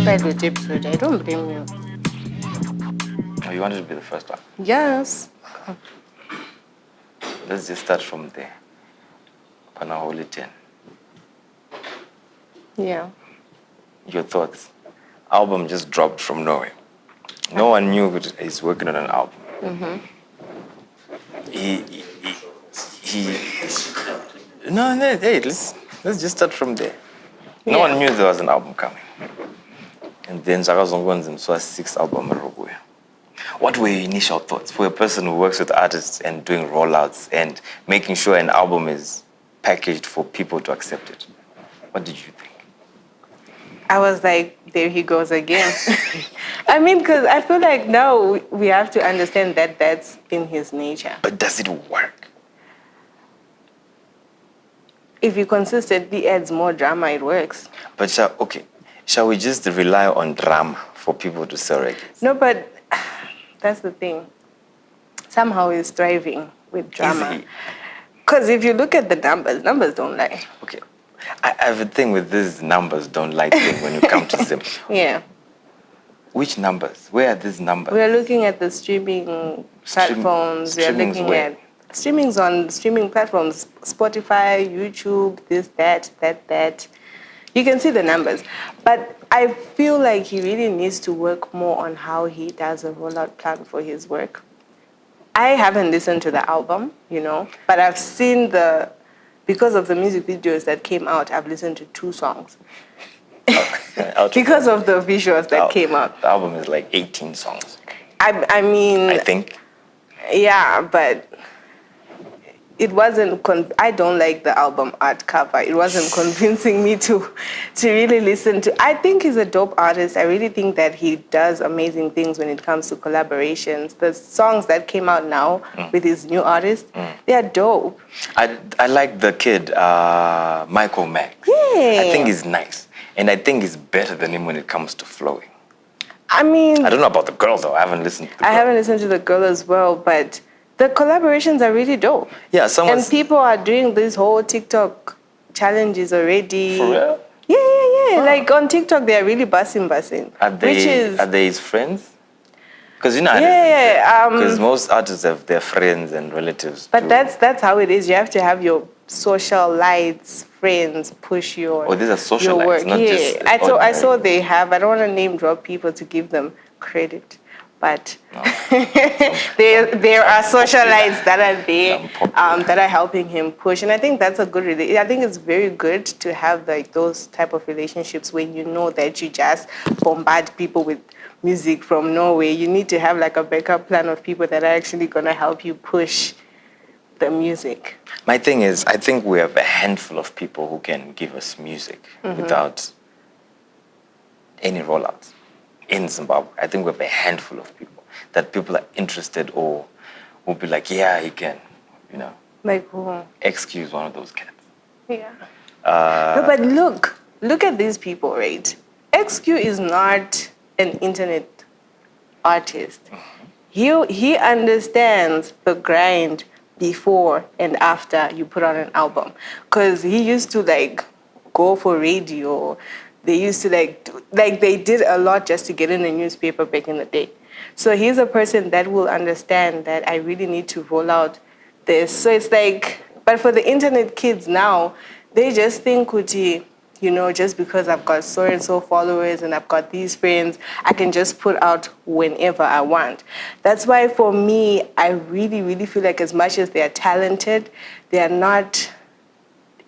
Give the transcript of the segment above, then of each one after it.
tried with episode. I don't blame you. Oh, you wanted to be the first one? Yes. Let's just start from there. Panaholi 10. Yeah. Your thoughts? Album just dropped from nowhere. No one knew he's working on an album. Mm-hmm. No, hey, let's just start from there. No Yeah. one knew there was an album coming. And then Zakazongonzim saw a 6th album. What were your initial thoughts for a person who works with artists and doing rollouts and making sure an album is packaged for people to accept it? What did you think? I was like, there he goes again. I mean, because I feel like now we have to understand that that's in his nature. But does it work? If he consistently adds more drama, it works. But shall we just rely on drama for people to sell records? No, but that's the thing. Somehow he's thriving with drama. Because if you look at the numbers don't lie. Okay. I have a thing with these numbers don't lie thing when you come to them. Yeah. Which numbers? Where are these numbers? We are looking at the streaming platforms. We are looking at streamings on streaming platforms, Spotify, YouTube, this, that. You can see the numbers. But I feel like he really needs to work more on how he does a rollout plan for his work. I haven't listened to the album, but I've seen because of the music videos that came out, I've listened to 2 songs. Because of the visuals that came out. The album is like 18 songs. I mean... I think. Yeah, but it wasn't... I don't like the album art cover. It wasn't convincing me to really listen to... I think he's a dope artist. I really think that he does amazing things when it comes to collaborations. The songs that came out now with his new artist, they are dope. I like the kid, Michael Mack. Yeah. I think he's nice. And I think he's better than him when it comes to flowing. I mean... I don't know about the girl, though. I haven't listened to the girl. I haven't listened to the girl as well, but the collaborations are really dope. Yeah, and people are doing these whole TikTok challenges already. For real? Yeah. Oh. Like on TikTok, they are really busting. Are they his friends? Because because most artists have their friends and relatives. But that's how it is. You have to have your socialites, friends push your these are socialites, work. not just I saw they have. I don't want to name drop people to give them credit, but there are socialites that are there that are helping him push, and I think that's a good. I think it's very good to have like those type of relationships when you know that you just bombard people with music from Norway. You need to have like a backup plan of people that are actually going to help you push the music. My thing is, I think we have a handful of people who can give us music without any rollouts in Zimbabwe. I think we have a handful of people that people are interested or will be like, yeah, he can, Like who? Excuse one of those cats. Yeah. No, but look at these people, right? XQ is not an internet artist. He understands the grind before and after you put on an album, because he used to like go for radio. They used to they did a lot just to get in the newspaper back in the day. So he's a person that will understand that I really need to roll out this. So it's like, but for the internet kids now, they just think, Kuti, just because I've got so and so followers and I've got these friends, I can just put out whenever I want. That's why for me, I really, really feel like as much as they are talented, they are not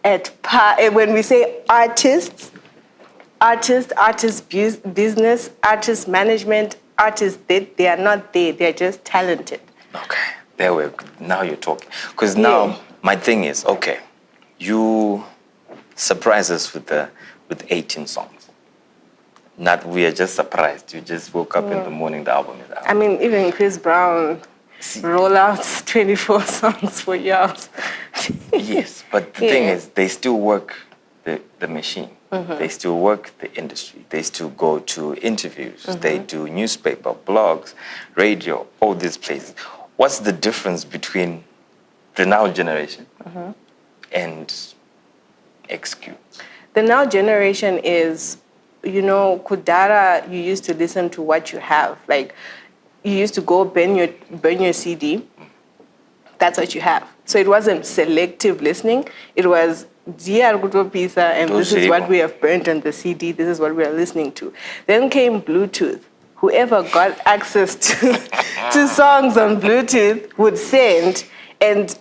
at par. When we say artist business, artist management, artists, they are not there. They're just talented. Okay, now you're talking. Because now my thing is, okay, you surprise us with 18 songs. Not we are just surprised. You just woke up in the morning, the album is out. I mean, even Chris Brown rollouts 24 songs for years. Yes, but the thing is, they still work the machine. They still work the industry. They still go to interviews. They do newspaper, blogs, radio, all these places. What's the difference between the now generation and XQ? The now generation is Kudara, you used to listen to what you have. Like, you used to go burn your CD. That's what you have. So it wasn't selective listening. It was, pizza, and this is what we have burnt on the CD. This is what we are listening to. Then came Bluetooth. Whoever got access to songs on Bluetooth would send, and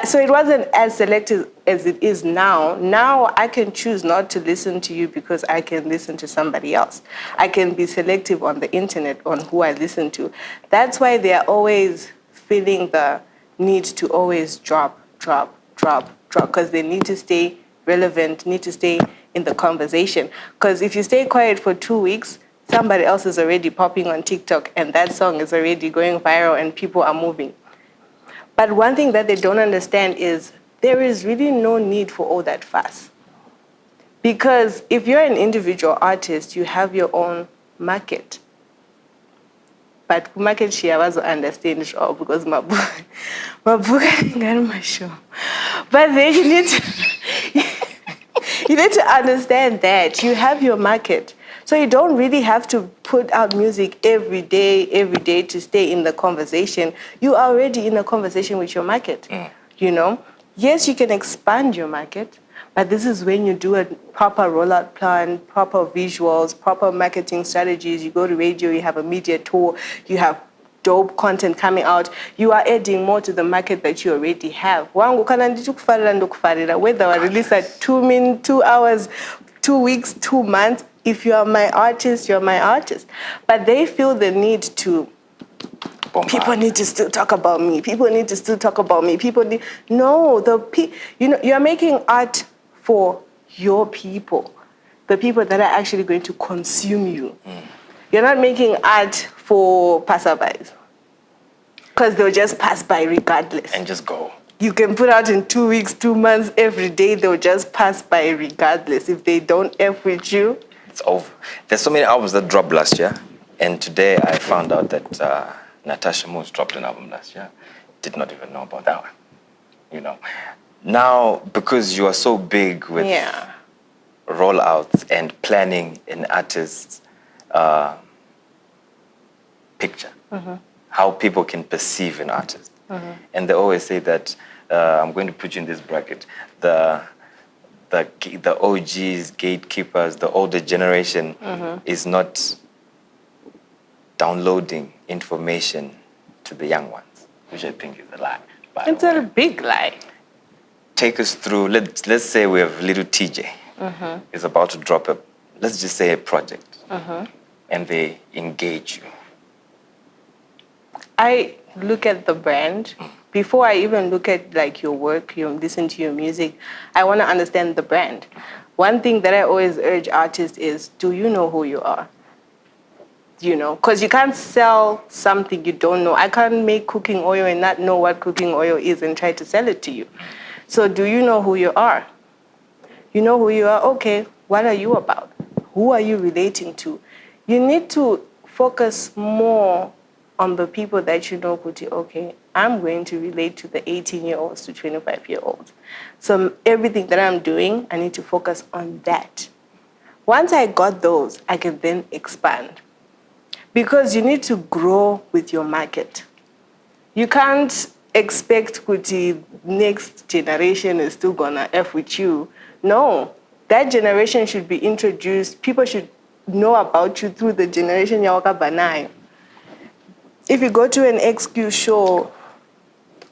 so it wasn't as selective as it is now. Now I can choose not to listen to you because I can listen to somebody else. I can be selective on the internet on who I listen to. That's why they are always feeling the need to always drop, because they need to stay relevant, need to stay in the conversation. Because if you stay quiet for 2 weeks, somebody else is already popping on TikTok and that song is already going viral and people are moving. But one thing that they don't understand is there is really no need for all that fuss. Because if you're an individual artist, you have your own market. But market share was understand it all because my book got my show. But then you need to understand that you have your market. So you don't really have to put out music every day to stay in the conversation. You are already in a conversation with your market, Yes, you can expand your market, but this is when you do a proper rollout plan, proper visuals, proper marketing strategies. You go to radio, you have a media tour, you have dope content coming out. You are adding more to the market that you already have. Whether I release at 2 hours, 2 weeks, 2 months, if you are my artist, you're my artist. But they feel the need to, people need to still talk about me. People need to still talk about me. You're making art for your people, the people that are actually going to consume you. You're not making art for passerbys, because they'll just pass by regardless. And just go. You can put out in 2 weeks, 2 months, every day, they'll just pass by regardless. If they don't F with you, it's over. There's so many albums that dropped last year, and today I found out that Natasha Moose dropped an album last year. Did not even know about that one. Now, because you are so big with rollouts and planning an artist's picture, how people can perceive an artist. And they always say that, I'm going to put you in this bracket, the OGs, gatekeepers, the older generation is not downloading information to the young ones, which I think is a lie. It's a big lie. Take us through, let's say we have little TJ is about to drop let's just say a project, and they engage you. I look at the brand. Before I even look at like your work, you listen to your music, I want to understand the brand. One thing that I always urge artists is, do you know who you are? Because you can't sell something you don't know. I can't make cooking oil and not know what cooking oil is and try to sell it to you. So do you know who you are? You know who you are? Okay, what are you about? Who are you relating to? You need to focus more on the people that you know, okay, I'm going to relate to the 18-year-olds to 25-year-olds. So everything that I'm doing, I need to focus on that. Once I got those, I can then expand. Because you need to grow with your market. You can't expect the next generation is still gonna F with you. No, that generation should be introduced. People should know about you through the generation Yawaka Banai. If you go to an XQ show,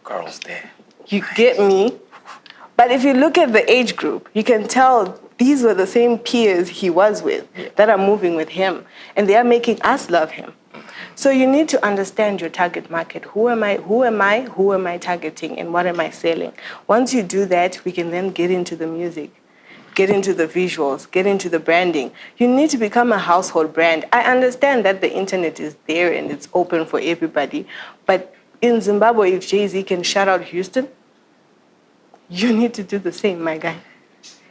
girls there. You get me? But if you look at the age group, you can tell these were the same peers he was with that are moving with him, and they are making us love him. So you need to understand your target market. Who am I targeting, and what am I selling? Once you do that, we can then get into the music, get into the visuals, get into the branding. You need to become a household brand. I understand that the internet is there and it's open for everybody, but in Zimbabwe, if Jay-Z can shout out Houston, you need to do the same, my guy.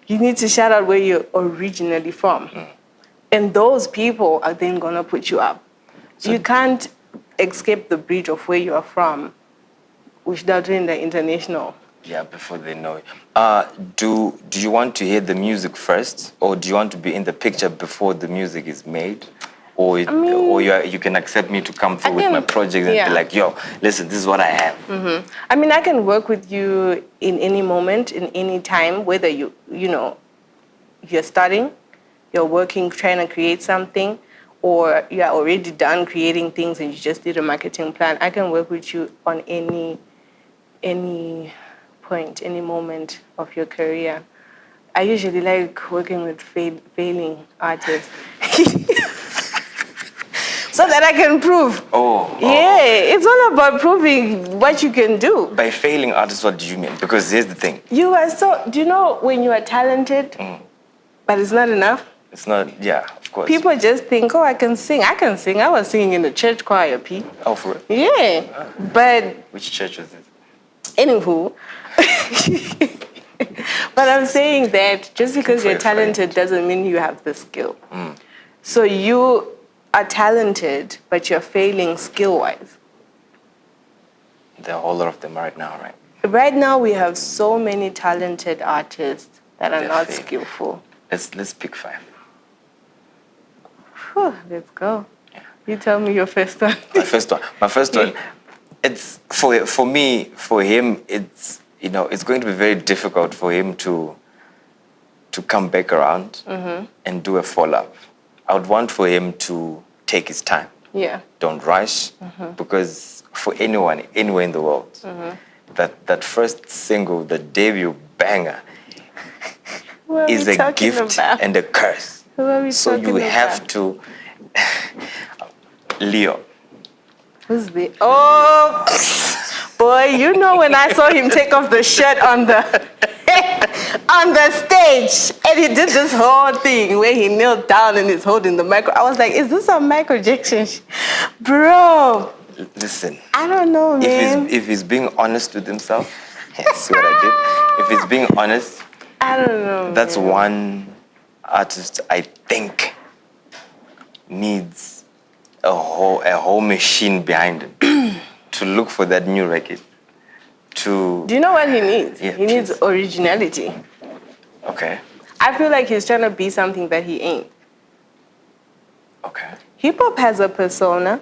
You need to shout out where you're originally from. And those people are then going to put you up. So you can't escape the bridge of where you are from without doing the international. Yeah, before they know it. Do you want to hear the music first, or do you want to be in the picture before the music is made? Or you can accept me to come through with my project and be like, yo, listen, this is what I have. Mm-hmm. I mean, I can work with you in any moment, in any time, whether you're starting, you're working, trying to create something, or you're already done creating things and you just did a marketing plan. I can work with you on any point, any moment of your career. I usually like working with failing artists. So that I can prove. Yeah, it's all about proving what you can do. By failing artists, what do you mean? Because here's the thing. Do you know when you are talented, but it's not enough? It's not, yeah, of course. People just think, I can sing. I can sing. I was singing in the church choir, P. Oh, for real? Yeah, but... Which church was it? Anywho. But I'm saying that just because you're talented doesn't mean you have the skill. So you are talented, but you're failing skill-wise. There are a whole lot of them right now, right? Right now, we have so many talented artists that are not skillful. Let's pick 5. Whew, let's go. Yeah. You tell me your first one. My first one. It's for me, for him. It's it's going to be very difficult for him to come back around and do a follow-up. I would want for him to take his time. Yeah. Don't rush, because for anyone, anywhere in the world, that first single, the debut banger, is a gift and a curse. So you have to... Leo. Who's the... Oh, boy, you know when I saw him take off the shirt on the stage, and he did this whole thing where he knelt down and he's holding the micro. I was like, is this a Michael Jackson? Bro. Listen. I don't know, man. If he's being honest with himself, see what I did? If he's being honest, I don't know. That's one artist I think needs a whole machine behind it to look for that new record. Do you know what he needs? Yeah, he needs originality. Okay. I feel like he's trying to be something that he ain't. Okay. Hip-hop has a persona,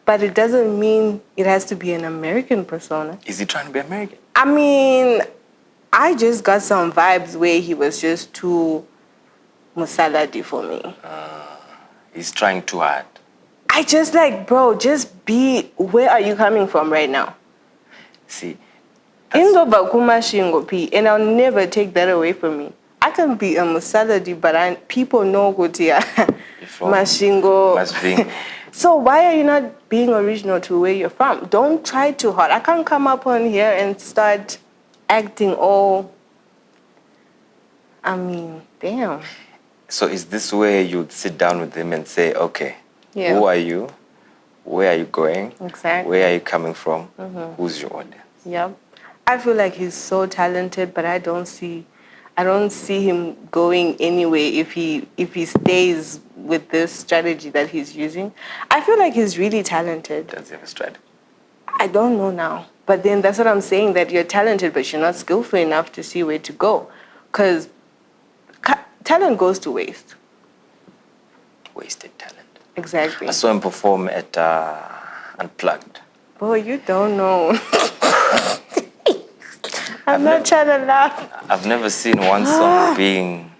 but it doesn't mean it has to be an American persona. Is he trying to be American? I mean, I just got some vibes where he was just too musaladi for me. He's trying too hard. I just like, bro, just be, where are you coming from right now? See, and I'll never take that away from me. I can be a musaladi, but people know Gotia, Mashingo. So why are you not being original to where you're from? Don't try too hard. I can't come up on here and start acting all... I mean, damn. So is this where you'd sit down with him and say, okay, who are you? Where are you going? Exactly. Where are you coming from? Who's your audience? Yep. I feel like he's so talented, but I don't see him going anywhere if he stays with this strategy that he's using. I feel like he's really talented. Does he have a strategy? I don't know now. But then that's what I'm saying, that you're talented, but you're not skillful enough to see where to go. Because talent goes to waste. Wasted talent. Exactly. I saw him perform at Unplugged. Boy, you don't know. I'm not trying to laugh. I've never seen one song being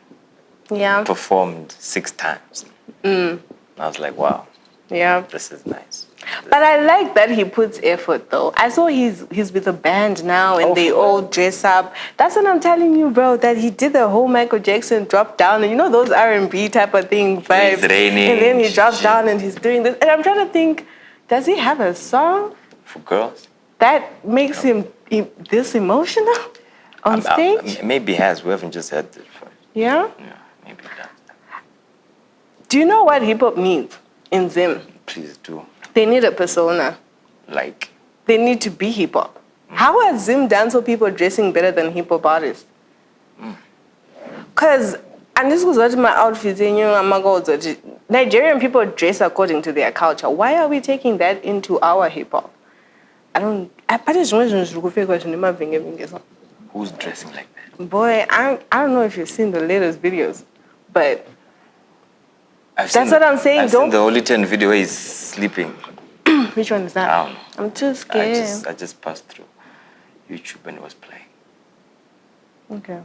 performed 6 times. I was like, wow. Yeah. This is nice. But I like that he puts effort, though. I saw he's with a band now, and they all dress up. That's what I'm telling you, bro, that he did the whole Michael Jackson drop down, and you know those R&B type of thing vibes. It's raining. And then he drops down and he's doing this. And I'm trying to think, does he have a song for girls that makes him this emotional on stage? Maybe he has. We haven't just heard it. Yeah? Yeah, maybe that. Do you know what hip-hop needs in Zim? Please do. They need a persona. Like? They need to be hip-hop. How are Zim dancehall people dressing better than hip-hop artists? Because, and this was what my outfit, Nigerian people dress according to their culture. Why are we taking that into our hip-hop? Who's dressing like that? Boy, I don't know if you've seen the latest videos, but That's what I'm saying. I've seen the Only 10 video is sleeping. Which one is that? I don't know. I'm too scared. I just passed through YouTube and it was playing. Okay.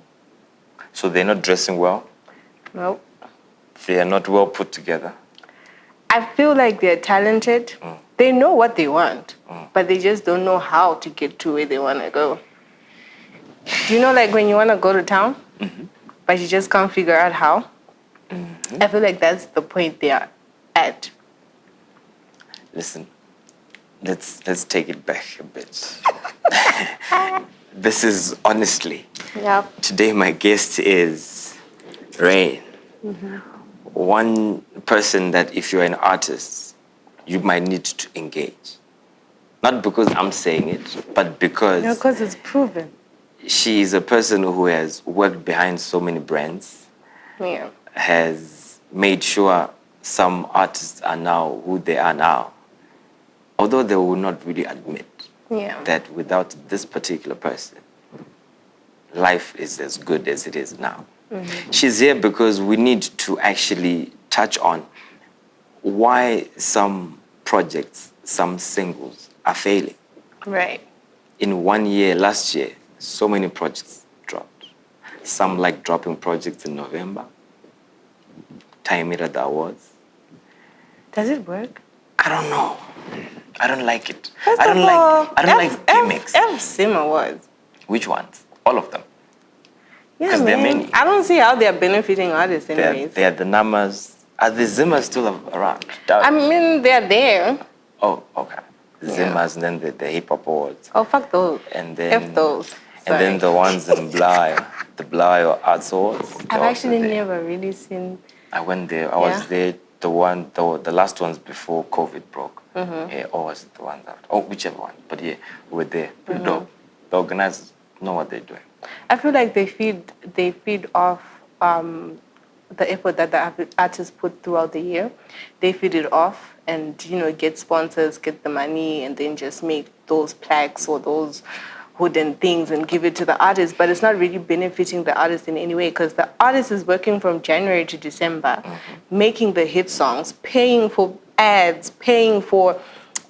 So they're not dressing well? Nope. They are not well put together? I feel like they're talented. They know what they want, but they just don't know how to get to where they want to go. Do you know, like, when you want to go to town, but you just can't figure out how? I feel like that's the point they are at. Listen, let's take it back a bit. This is honestly. Yep. Today my guest is Rain. One person that if you're an artist, you might need to engage. Not because I'm saying it, but because... No, because it's proven. She is a person who has worked behind so many brands. Yeah. Has made sure some artists are now who they are now. Although they will not really admit that without this particular person, life is as good as it is now. She's here because we need to actually touch on why some projects, some singles are failing. Right. In 1 year, last year, so many projects dropped. Some like dropping projects in November. Time it at the awards. Does it work? I don't know. I don't like it. First I don't of all, like gimmicks. Sim Awards. Which ones? All of them. Yeah, Because there are many. I don't see how they're benefiting artists anyways. They are the numbers. Are the Zimmers still around? I mean, they're there. Oh, okay. Zimmers and then the hip hop awards. Oh, fuck those. And then F those. Sorry. And then the ones in Blair, the Blair Arts Awards. I've actually never really seen. I went there. I was there. The last ones before COVID broke. Yeah, or was it the ones after? Oh, whichever one. But yeah, we were there. Pretty dope. The organizers know what they're doing. I feel like they feed off the effort that the artists put throughout the year. They feed it off and, get sponsors, get the money, and then just make those plaques or those wooden things and give it to the artist. But it's not really benefiting the artist in any way because the artist is working from January to December, making the hit songs, paying for ads, paying for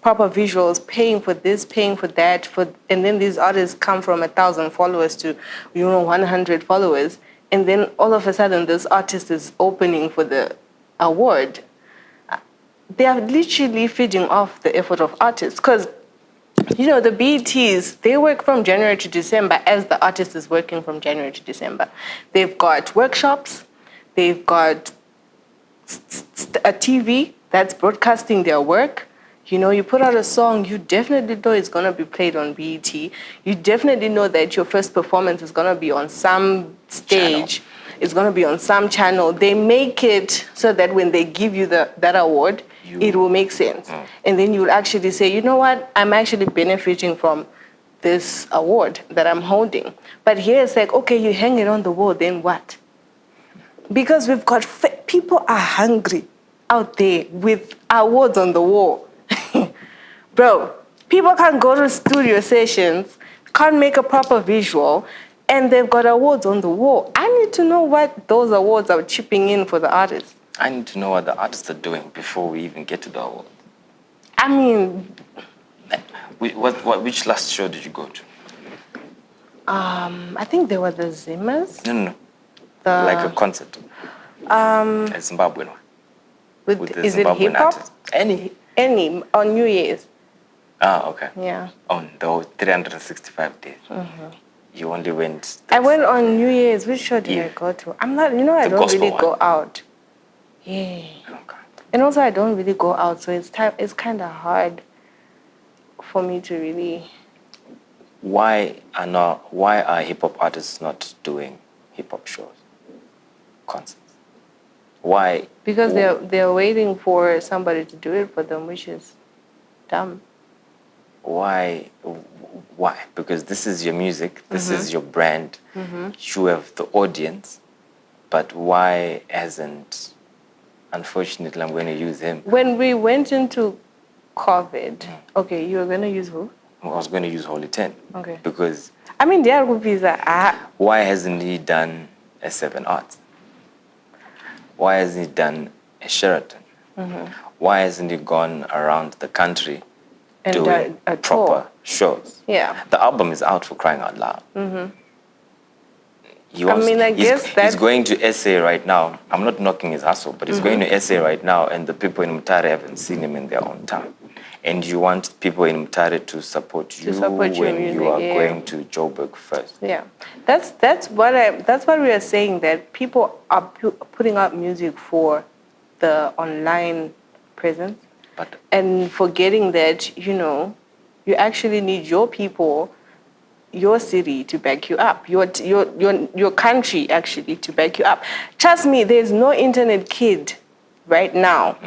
proper visuals, paying for this, paying for that, and then these artists come from 1,000 followers to 100 followers, and then all of a sudden this artist is opening for the award. They are literally feeding off the effort of artists because the BETs, they work from January to December as the artist is working from January to December. They've got workshops, they've got a TV that's broadcasting their work. You put out a song, you definitely know it's going to be played on BET. You definitely know that your first performance is going to be on some stage. It's going to be on some channel. They make it so that when they give you that award, it will make sense. And then you'll actually say, you know what? I'm actually benefiting from this award that I'm holding. But here it's like, okay, you hang it on the wall, then what? Because we've got people are hungry out there with awards on the wall. Bro, people can't go to studio sessions, can't make a proper visual, and they've got awards on the wall. I need to know what those awards are chipping in for the artists. I need to know what the artists are doing before we even get to the award. I mean... Which last show did you go to? I think they were the Zimmers. No. Like a concert. A Zimbabwe one. With the is Zimbabwean it hip-hop? artists. Any, on New Year's. Ah, okay. Yeah. On the 365 days. You only went... I went on New Year's. Which show did I go to? I'm not, I don't really go out. Yeah. Okay. And also I don't really go out, so it's kind of hard for me to really... Why are hip-hop artists not doing hip-hop shows, concerts? Why? Because they're waiting for somebody to do it for them, which is dumb. Why? Because this is your music, this is your brand, you have the audience, but why hasn't, unfortunately, I'm going to use him. When we went into COVID, okay, you were going to use who? I was going to use Holy 10. Okay. Because... I mean, there would be that. Why hasn't he done a 7 Arts? Why hasn't he done a Sheraton? Why hasn't he gone around the country And doing a proper tour. shows? Yeah. The album is out, for crying out loud. He wants, he's going to SA right now. I'm not knocking his hustle, but he's going to SA right now, and the people in Mutare haven't seen him in their own town. And you want people in Mutare to support you when you are going to Joburg first. Yeah, that's what we are saying, that people are putting out music for the online presence, and forgetting that you actually need your people, your city to back you up, your country actually to back you up. Trust me, there's no internet kid right now.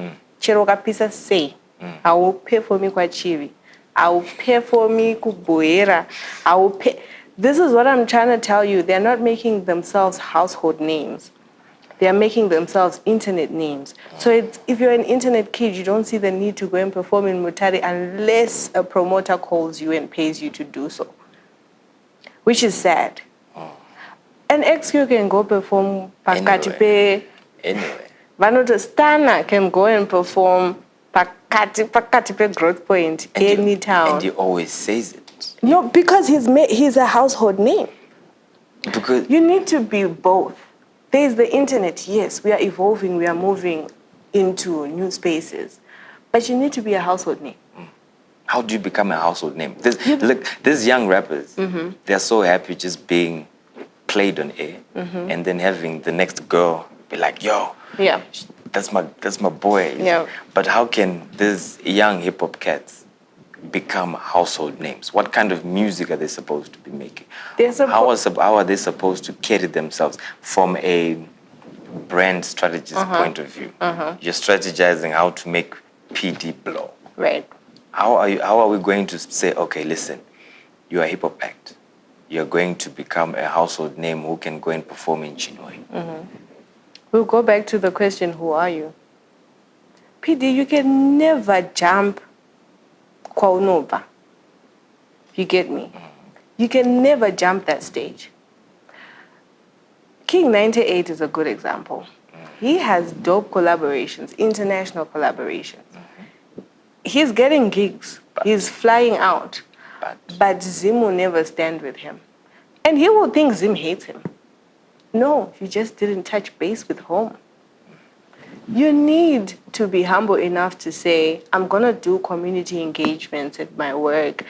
Cheroka Pisa say, I will pay for me kwa chivi. I will pay for me kuboera. I will pay. This is what I'm trying to tell you. They're not making themselves household names. They are making themselves internet names. So if you're an internet kid, you don't see the need to go and perform in Mutare unless a promoter calls you and pays you to do so, which is sad. An XQ can go perform Pakatipe. Anyway. Vanoto Stana can go and perform Pakatipe Growth Point any town. And he always says it. No, because he's a household name. Because you need to be both. There's the internet, yes, we are evolving, we are moving into new spaces, but you need to be a household name. How do you become a household name? Look, these young rappers, they're so happy just being played on air, and then having the next girl be like, yo, yeah, that's my boy. Yeah. But how can these young hip-hop cats become household names? What kind of music are they supposed to be making? How are they supposed to carry themselves from a brand strategist point of view? You're strategizing how to make PD blow. Right. How are we going to say, okay, listen, you're a hip-hop act. You're going to become a household name who can go and perform in Chinoi. We'll go back to the question, who are you? PD, you can never jump Kwaunova. You get me? You can never jump that stage. King 98 is a good example. He has dope collaborations, international collaborations. He's getting gigs. He's flying out. But Zim will never stand with him. And he will think Zim hates him. No, you just didn't touch base with home. You need to be humble enough to say, I'm going to do community engagements at my work.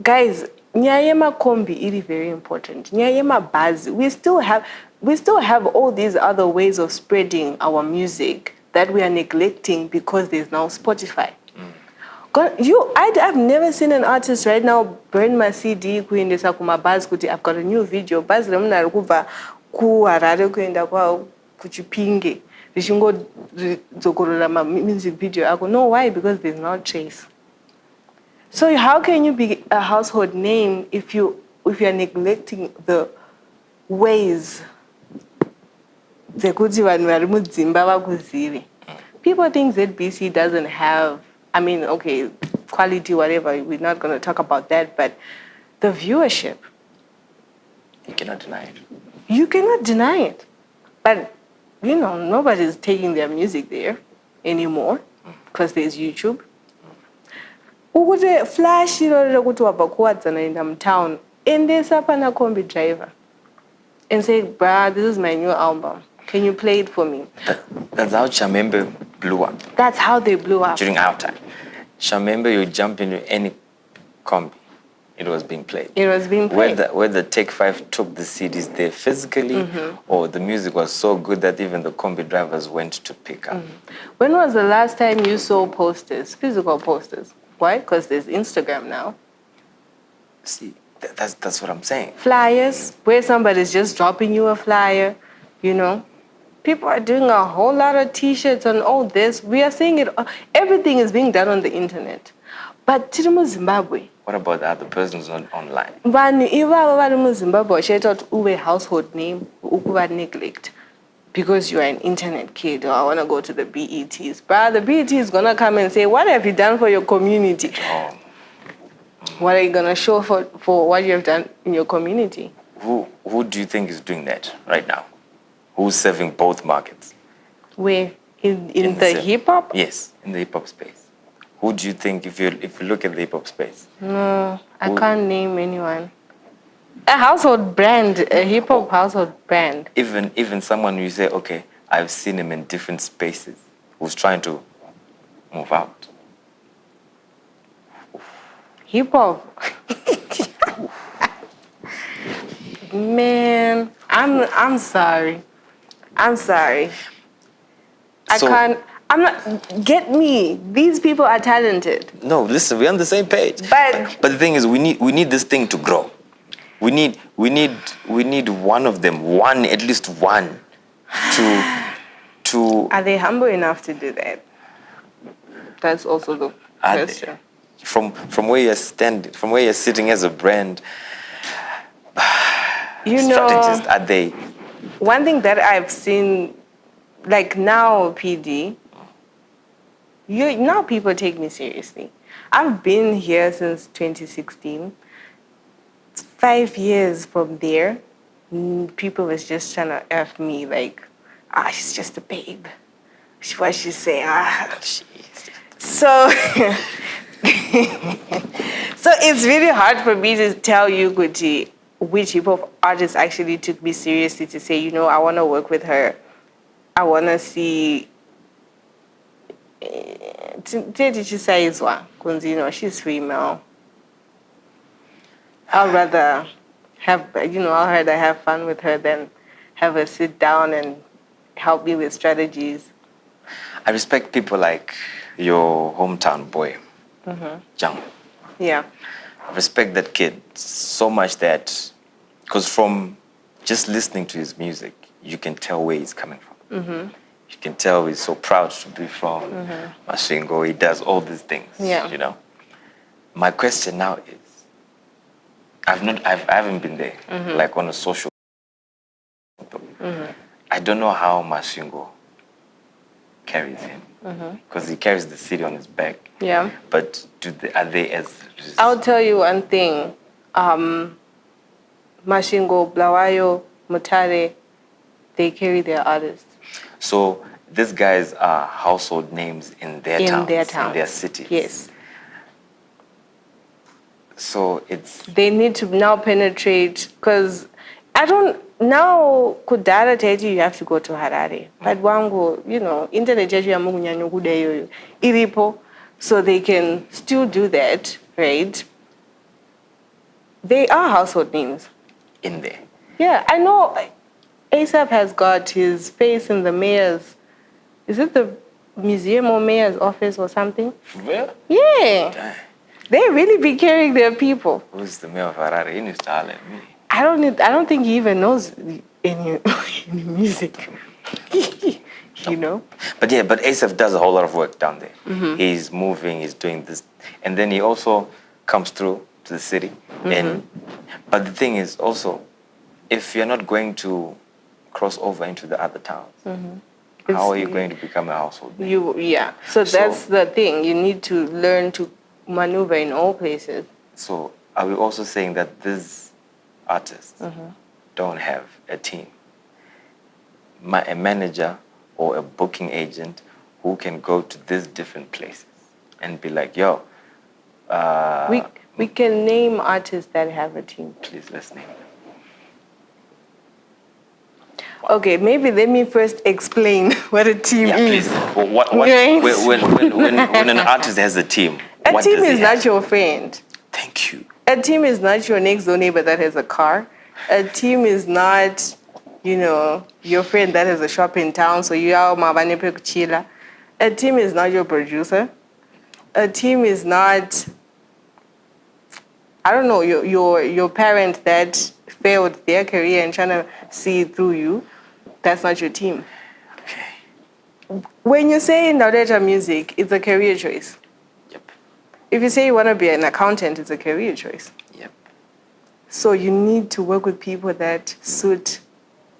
Guys, Nyayema Kombi is very important. Nyayema Buzz. We still have all these other ways of spreading our music that we are neglecting because there's now Spotify. I've never seen an artist right now burn my CD kuendesa kuma Buzz kuti I've got a new video. Buzz remuna rikuva ku Harare kuenda kwa kuchipinge. Rishingo zokorora ma music video ako. No, why? Because there's no trace. So how can you be a household name if you're neglecting the ways zekuti vanhu vari mudzimba vakuzive? People think ZBC doesn't have, I mean, okay, quality, whatever, we're not going to talk about that, but the viewership. You cannot deny it. You cannot deny it. But, nobody's taking their music there anymore because there's YouTube. Ukuti flash irorere kuti wabva kuwadzana in the town, endesa pana kombi driver and say, bruh, this is my new album. Can you play it for me? That's how Chamembe blew up. That's how they blew up. During our time. Chamembe, you jump into any combi, it was being played. It was being played. Whether Take 5 took the CDs there physically, or the music was so good that even the combi drivers went to pick up. When was the last time you saw posters, physical posters? Why? Because there's Instagram now. See, that's what I'm saying. Flyers, where somebody's just dropping you a flyer, People are doing a whole lot of T-shirts and all this. We are seeing it. Everything is being done on the internet. But tiri Zimbabwe. What about the other persons not online? Vanhu ivava vari Zimbabwe vachiita kuti uve household name, ukuva neglect. Because you are an internet kid, or I want to go to the BETs. But the BET is going to come and say, what have you done for your community? What are you gonna show for what you have done in your community? Who do you think is doing that right now? Who's serving both markets? Where in the hip hop? Yes, in the hip hop space. Who do you think, if you look at the hip hop space? No, I can't name anyone. A household brand, a hip hop household brand. Even someone you say, okay, I've seen him in different spaces, who's trying to move out. Hip hop. Man, I'm sorry. I'm sorry. I can't. I'm not. Get me. These people are talented. No, listen, we're on the same page. But the thing is, we need this thing to grow. We need one of them, at least one, to. Are they humble enough to do that? That's also the question. From where you're standing, from where you're sitting as a brand, strategists, are they? One thing that I've seen, like now, PD, now people take me seriously. I've been here since 2016. 5 years from there, people was just trying to F me like, she's just a babe. What she say? So, so it's really hard for me to tell you, Gucci, which hip hop artist actually took me seriously to say, I want to work with her. I want to see. She's female. I'd rather have fun with her than have her sit down and help me with strategies. I respect people like your hometown boy, Jang. Yeah. I respect that kid so much that, because from just listening to his music, you can tell where he's coming from. Mm-hmm. You can tell he's so proud to be from Masvingo. He does all these things, My question now is, I haven't been there, like on a social. I don't know how Masvingo carries him, because he carries the city on his back. Yeah. But are they as? I'll tell you one thing. Masvingo, Blawayo, Mutare, they carry their artists. So these guys are household names in their towns, in their cities. Yes. So they need to now penetrate, because now kudala teji you have to go to Harare. But wangu, internet teji ya mungu nyanyo kude ilipo, so they can still do that, right? They are household names in there. Yeah, I know. ASAP has got his face in the mayor's. Is it the museum or mayor's office or something? Where? Yeah. Damn. They really be carrying their people. Who's the mayor of Harare? He needs to holler at me. I don't think he even knows any music. But ASAP does a whole lot of work down there. He's moving, he's doing this. And then he also comes through to the city. But the thing is also, if you're not going to cross over into the other towns, how are you going to become a household name? So that's the thing. You need to learn to maneuver in all places. So are we also saying that these artists don't have a team? A manager or a booking agent who can go to these different places and be like, yo. We can name artists that have a team. Please, let's name them. Okay, maybe let me first explain what a team is. Please. When an artist has a team, a team is not your friend. Thank you. A team is not your next door neighbor that has a car. A team is not, your friend that has a shop in town, so you are mabane pekuchila. A team is not your producer. A team is not, I don't know, your parent that failed their career and trying to see it through you. That's not your team. Okay. When you say Ndaudeta music, it's a career choice. Yep. If you say you want to be an accountant, it's a career choice. Yep. So you need to work with people that suit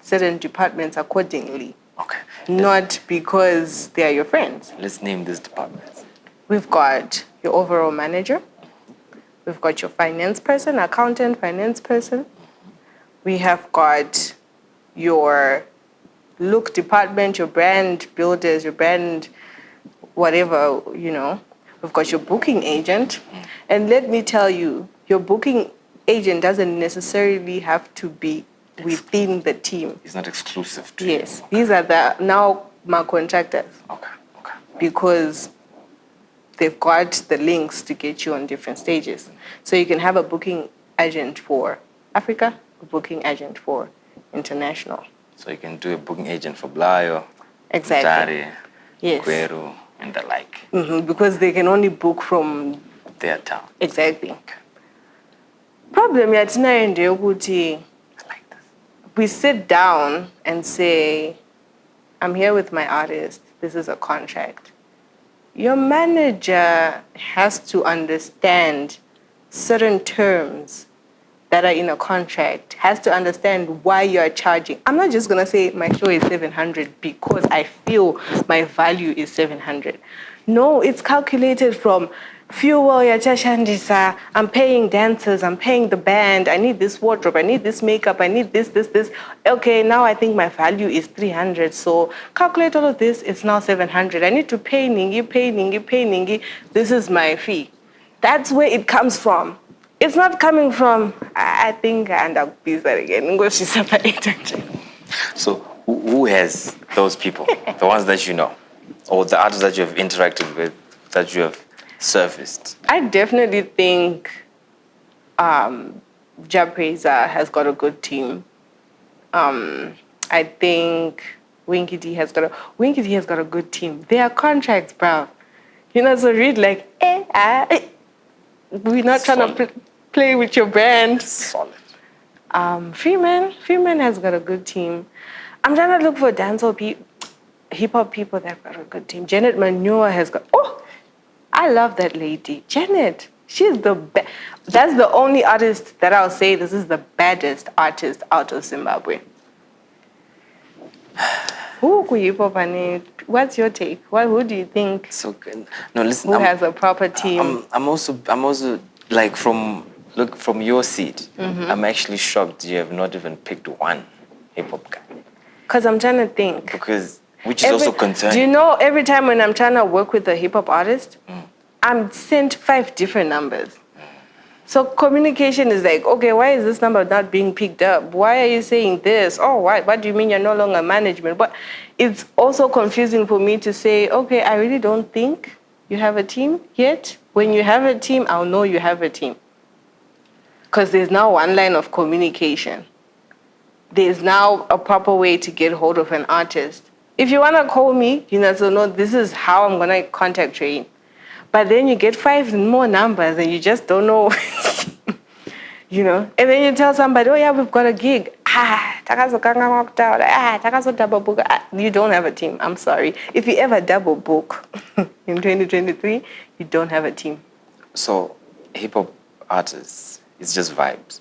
certain departments accordingly. Okay. Not because they are your friends. Let's name these departments. We've got your overall manager. We've got your finance person, accountant, finance person. We have got your look department, your brand builders, your brand whatever, We've got your booking agent. And let me tell you, your booking agent doesn't necessarily have to be within the team. It's not exclusive to Yes. These are my contractors. Okay. Because they've got the links to get you on different stages. So you can have a booking agent for Africa, a booking agent for international. So you can do a booking agent for Blayo, Exactly. Mutare, Yes. Gueru, and the like. Because they can only book from their town. Exactly. Okay. Problem yatina yokuthi I like this. we sit down and say, I'm here with my artist. This is a contract. Your manager has to understand certain terms that are in a contract, has to understand why you're charging. I'm not just going to say my show is 700 because I feel my value is 700. No, it's calculated from fuel, I'm paying dancers, I'm paying the band, I need this wardrobe, I need this makeup, I need this. Okay, now I think my value is 300, so calculate all of this, it's now 700. I need to pay Ningi. This is my fee. That's where it comes from. It's not coming from, I think I end up busy again. So who has those people, the ones that you know, or the artists that you have interacted with, that you have surfaced? I definitely think Japreza has got a good team. I think Winky D has got a good team. They are contracts, bruv. So read like, we're not trying to play with your brand. Solid. Freeman has got a good team. I'm trying to look for dancehall hip-hop people that have got a good team. Janet Manure has got... Oh, I love that lady. Janet, she's the best. That's the only artist that I'll say this is the baddest artist out of Zimbabwe. What's your take? Who do you think? So no, listen. Who has a proper team? I'm also like from your seat. I'm actually shocked you have not even picked one hip hop guy. Because I'm trying to think. Which is also concerning. Do you know every time when I'm trying to work with a hip hop artist, I'm sent 5 different numbers. So communication is like, okay, why is this number not being picked up? Why are you saying this? Oh, what do you mean you're no longer management? But it's also confusing for me to say, okay, I really don't think you have a team yet. When you have a team, I'll know you have a team. Because there's now one line of communication. There's now a proper way to get hold of an artist. If you want to call me, so no, this is how I'm going to contact you. But then you get 5 more numbers and you just don't know, And then you tell somebody, oh yeah, we've got a gig. You don't have a team. I'm sorry. If you ever double book in 2023, you don't have a team. So hip-hop artists, it's just vibes.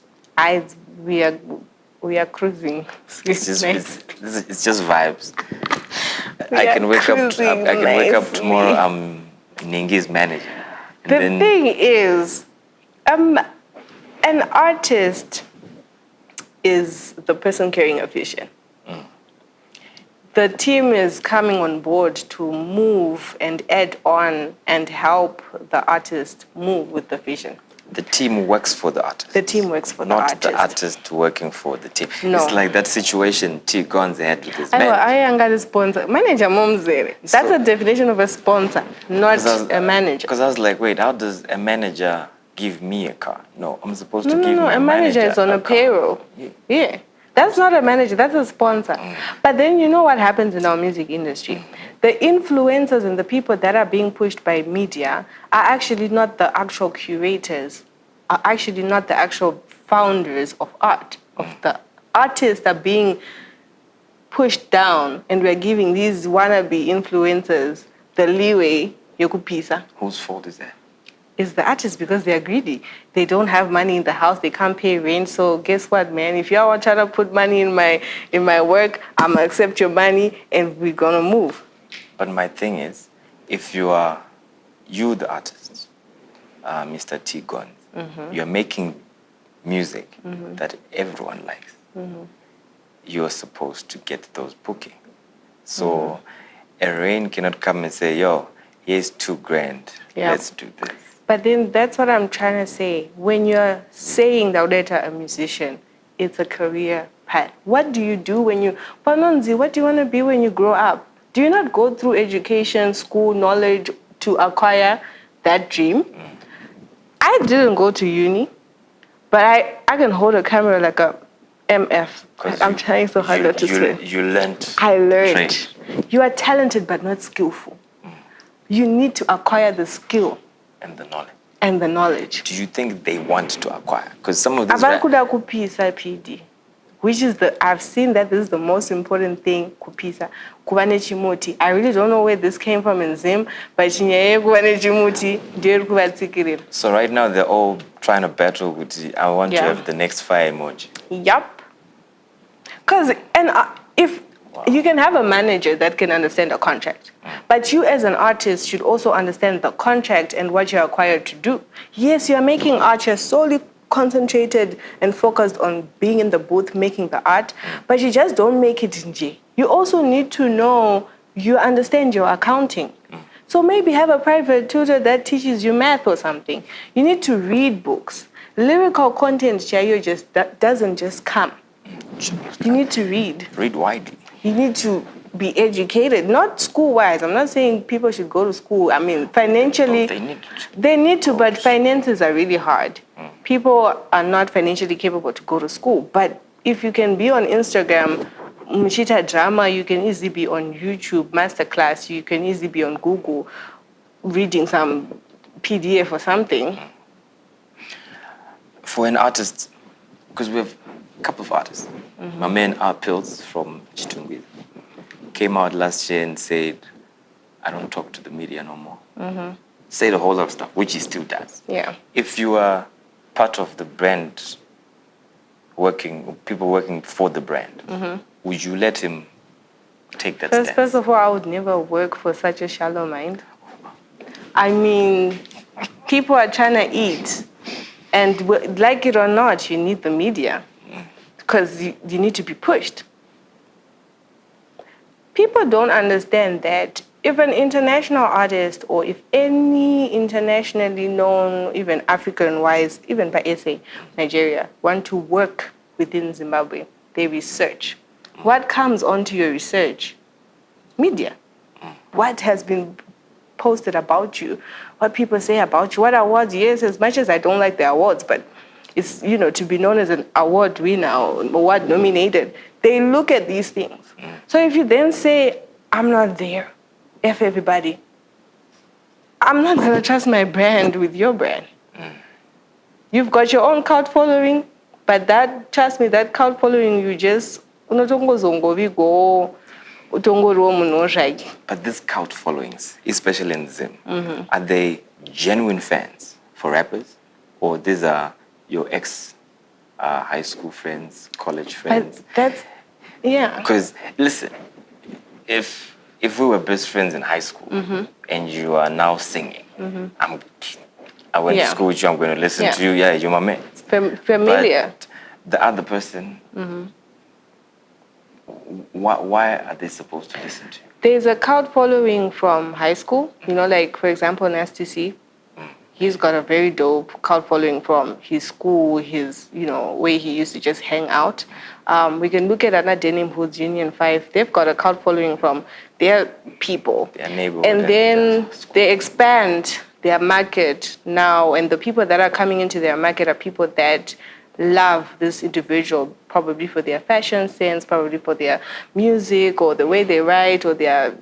We are cruising. It's just vibes. I can wake up tomorrow, I'm Ningi's manager. The thing is, an artist is the person carrying a vision. The team is coming on board to move and add on and help the artist move with the vision. The team works for the artist. The team works for the artist. Not the artist working for the team. No. It's like that situation T. Gonz had with his manager. I am a sponsor. Manager momzere. That's a definition of a sponsor, not a manager. Because I was like, wait, how does a manager give me a car? No, I'm supposed to give my a manager is on a payroll. Yeah. That's not a manager, that's a sponsor. But then you know what happens in our music industry? The influencers and the people that are being pushed by media are actually not the actual curators, are actually not the actual founders of art. Of the artists are being pushed down, and we're giving these wannabe influencers the leeway. Yokupisa. Whose fault is that? It's the artists because they're greedy. They don't have money in the house. They can't pay rent. So guess what, man? If y'all want to try to put money in my work, I'm gonna accept your money and we're gonna move. But my thing is, if you are the artist, Mr. T Gon, you're making music that everyone likes. You're supposed to get those bookings. So a Rain cannot come and say, yo, here's $2,000, let's do this. But then that's what I'm trying to say. When you're saying that you're a musician, it's a career path. What do you do when you, Panonzi, what do you want to be when you grow up? Do you not go through education, school, knowledge to acquire that dream? I didn't go to uni, but I can hold a camera like a MF. I'm trying so hard not to say. You learned. I learned. Trade. You are talented but not skillful. You need to acquire the skill. And the knowledge. Do you think they want to acquire? Because some of these... PD, which is I've seen that this is the most important thing, kupisa. Kubane chimoti. I really don't know where this came from in Zim, but kubane chimoti, so right now they're all trying to battle with I want to have the next fire emoji. Yup. Because, if you can have a manager that can understand a contract, but you as an artist should also understand the contract and what you're required to do. Yes, you're making art, you're solely concentrated and focused on being in the booth, making the art, but you just don't make it in J. You also need to know, you understand your accounting. So maybe have a private tutor that teaches you math or something. You need to read books. Lyrical content, that doesn't just come. You need to read. Read widely. You need to be educated, not school-wise. I'm not saying people should go to school. I mean, financially, they need to, but finances are really hard. People are not financially capable to go to school. But if you can be on Instagram, Mchita Drama, you can easily be on YouTube, Masterclass, you can easily be on Google, reading some PDF or something. For an artist, because we have a couple of artists. My man Art Pills from Chitungwi came out last year and said, I don't talk to the media no more. Said a whole lot of stuff, which he still does. Yeah. If you are part of the brand, people working for the brand, would you let him take that stance? First of all, I would never work for such a shallow mind. I mean, people are trying to eat. And like it or not, you need the media. Because you need to be pushed. People don't understand that if an international artist or if any internationally known, even African-wise, even by SA, Nigeria, want to work within Zimbabwe, they research. What comes onto your research? Media. What has been posted about you? What people say about you? What awards? Yes, as much as I don't like the awards, but it's, to be known as an award winner or award nominated, they look at these things. So if you then say, I'm not there, F everybody, I'm not going to trust my brand with your brand. You've got your own cult following, but trust me, that cult following, you just, but these cult followings, especially in Zim, are they genuine fans for rappers? Or these are your high school friends, college friends? Yeah. Because, listen, if we were best friends in high school and you are now singing, I went to school with you, I'm going to listen to you, you're my man. Familiar. But the other person, why are they supposed to listen to you? There's a cult following from high school, like, for example, Nasty C. He's got a very dope cult following from his school, his, where he used to just hang out. We can look at Anna Denim Hoods, Union 5. They've got a cult following from their people. Their neighborhood. And then they expand their market now. And the people that are coming into their market are people that love this individual, probably for their fashion sense, probably for their music or the way they write or their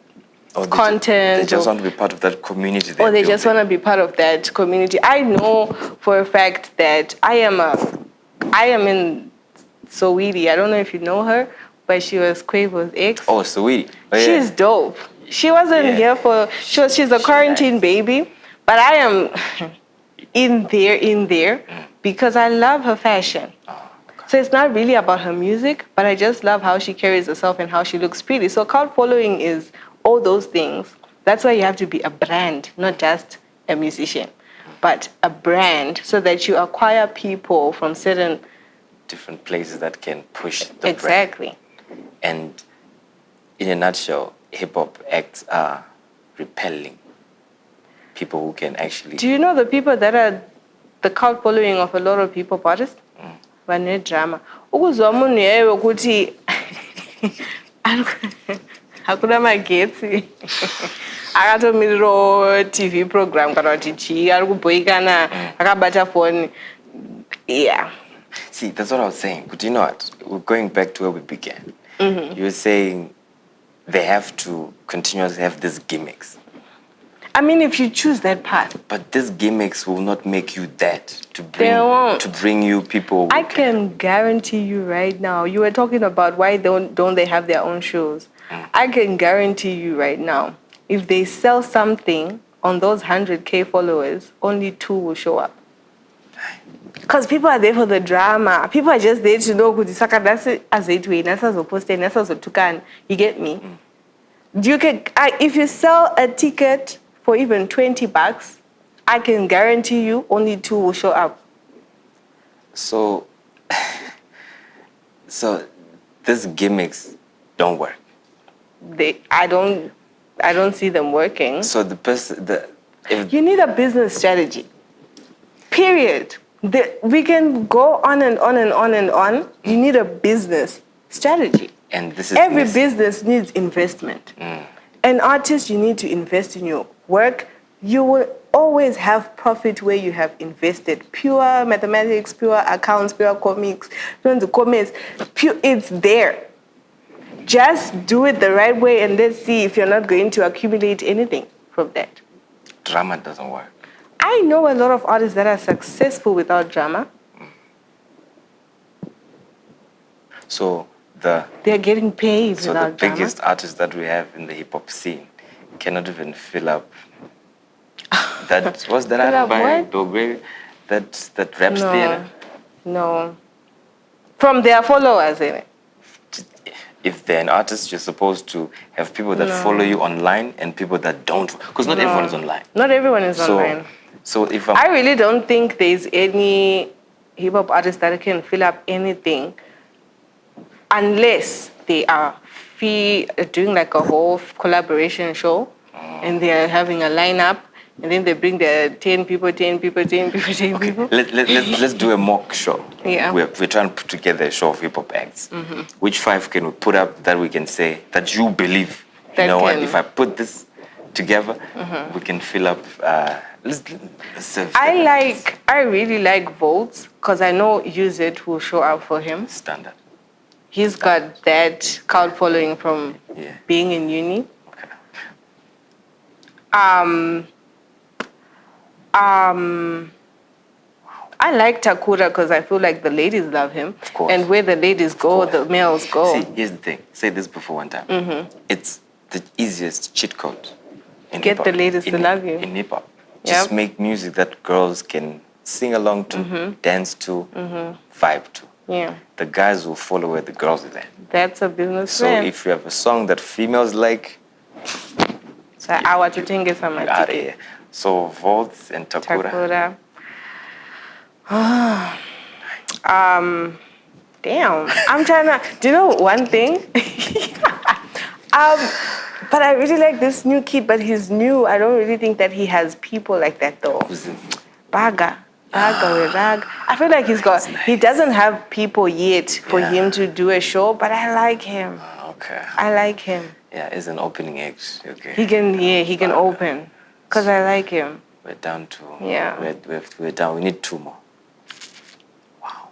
content. They just want to be part of that community. Or they just want to be part of that community. I know for a fact that I am in Sowidi. I don't know if you know her, but she was Quavo's ex. Oh, Sowidi. Oh, yeah. She's dope. She wasn't here she's a quarantine baby, but I am in there because I love her fashion. So it's not really about her music, but I just love how she carries herself and how she looks pretty. So cult following is all those things. That's why you have to be a brand, not just a musician. but a brand, so that you acquire people from certain different places that can push the exactly brand. And in a nutshell, hip-hop acts are repelling people who can actually... Do you know the people that are the cult following of a lot of people artists? Vane drama. Ukuzwa munhu yeye ukuthi hakuna magetsi. Akatomiriro TV program kana kuti chii ari kuboikana akabata phone. Yeah. See, that's what I was saying. But you know what? We're going back to where we began. You were saying they have to continuously have these gimmicks. I mean, if you choose that path. But these gimmicks will not make you that to bring you people. I can guarantee you right now. You were talking about why don't they have their own shows. I can guarantee you right now, if they sell something on those 100K followers, only 2 will show up. Because people are there for the drama. People are just there to know you get me? If you sell a ticket for even $20, I can guarantee you only 2 will show up. So these gimmicks don't work. I don't see them working. So you need a business strategy. Period. We can go on and on and on and on. You need a business strategy. And this is every business needs investment. An artist, you need to invest in your work. You will always have profit where you have invested. Pure mathematics, pure accounts, pure comics, it's there. Just do it the right way and let's see if you're not going to accumulate anything from that. Drama doesn't work. I know a lot of artists that are successful without drama. So they're getting paid without drama. So the biggest artists that we have in the hip-hop scene cannot even fill up that. Was that out by Dogwe? That rap theater? No. From their followers, in it. If they're an artist, you're supposed to have people that follow you online and people that don't. Because not everyone is online. Not everyone is online. So if I really don't think there's any hip-hop artist that can fill up anything unless they are doing like a whole collaboration show and they're having a lineup and then they bring their 10 people. Let's do a mock show. Yeah. We're trying to put together a show of hip-hop acts. Which 5 can we put up that we can say, that you believe, you know what, if I put this together, we can fill up... I really like Volts because I know Use It will show up for him. Standard. He's got that cult following from being in uni. Okay. I like Takura because I feel like the ladies love him. Of course. And where the ladies go, the males go. See, here's the thing. Say this before one time. It's the easiest cheat code in Get hip-hop. the ladies to love you. In hip-hop. Just make music that girls can sing along to, dance to, vibe to. Yeah. The guys will follow where the girls are at. That's a business So if you have a song that females like, so I want to think it's on my out of here. So Volts and Takura. Damn. I'm trying to. Do you know one thing? But I really like this new kid, but he's new. I don't really think that he has people like that though. Who's it? Baga. I feel like he doesn't have people yet for him to do a show, but I like him. Okay. I like him. Yeah, it's an opening act. Okay. He can open. Because I like him. We're down to... Yeah. We're down. We need 2 more. Wow.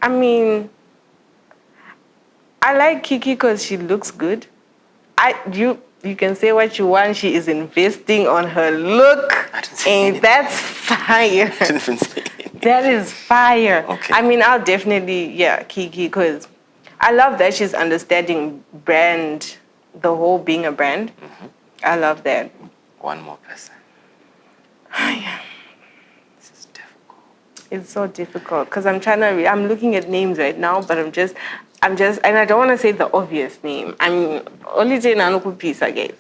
I mean, I like Kiki because she looks good. You can say what you want. She is investing on her look. And that's fire. I didn't even say anything. That is fire. Okay. I mean, I'll definitely, Kiki, because I love that she's understanding brand, the whole being a brand. I love that. One more person. Yeah. This is difficult. It's so difficult because I'm looking at names right now, but I'm just, and I don't want to say the obvious name. I'm only saying Anuku Peace, I guess.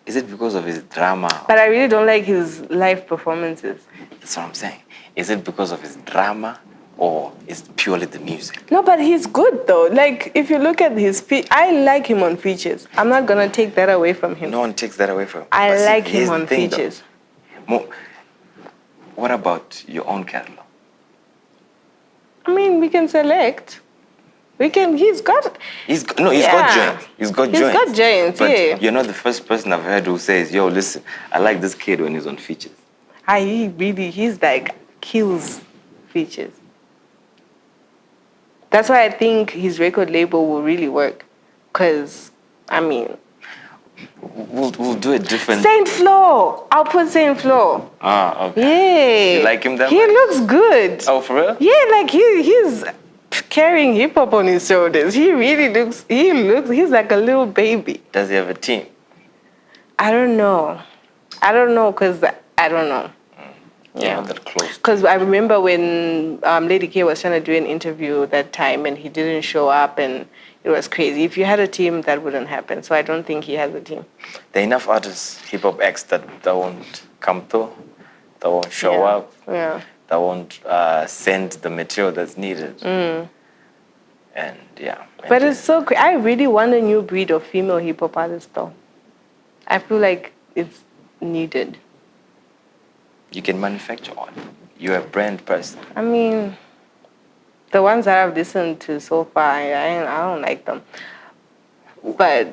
Is it because of his drama? But I really don't like his live performances. That's what I'm saying. Is it because of his drama or is it purely the music? No, but he's good though. Like, if you look at his I like him on features. I'm not gonna take that away from him. No one takes that away from him. I But like here's him the on thing, though. features. What about your own catalog? I mean, we can select. He's got He's got Yeah. joints. He's got He's joints. got joints, But yeah. you're not the first person I've heard who says, yo, listen, I like this kid when he's on features. He's like, kills features. That's why I think his record label will really work. Because, I mean... We'll do it different. Saint Flo! I'll put Saint Flo. Ah, okay. Yeah. You like him that He much? looks good. Oh, for real? Yeah, like he's carrying hip hop on his shoulders. He really he's like a little baby. Does he have a team? I don't know, because I don't know. Yeah, not that close. Because I remember when Lady K was trying to do an interview that time and he didn't show up and it was crazy. If you had a team, that wouldn't happen. So I don't think he has a team. There are enough artists, hip-hop acts that won't come through, that won't show up, Yeah. that won't send the material that's needed. And yeah. But it's so crazy. I really want a new breed of female hip-hop artists though. I feel like it's needed. You can manufacture one. You're a brand person. I mean, the ones that I've listened to so far, I don't like them. But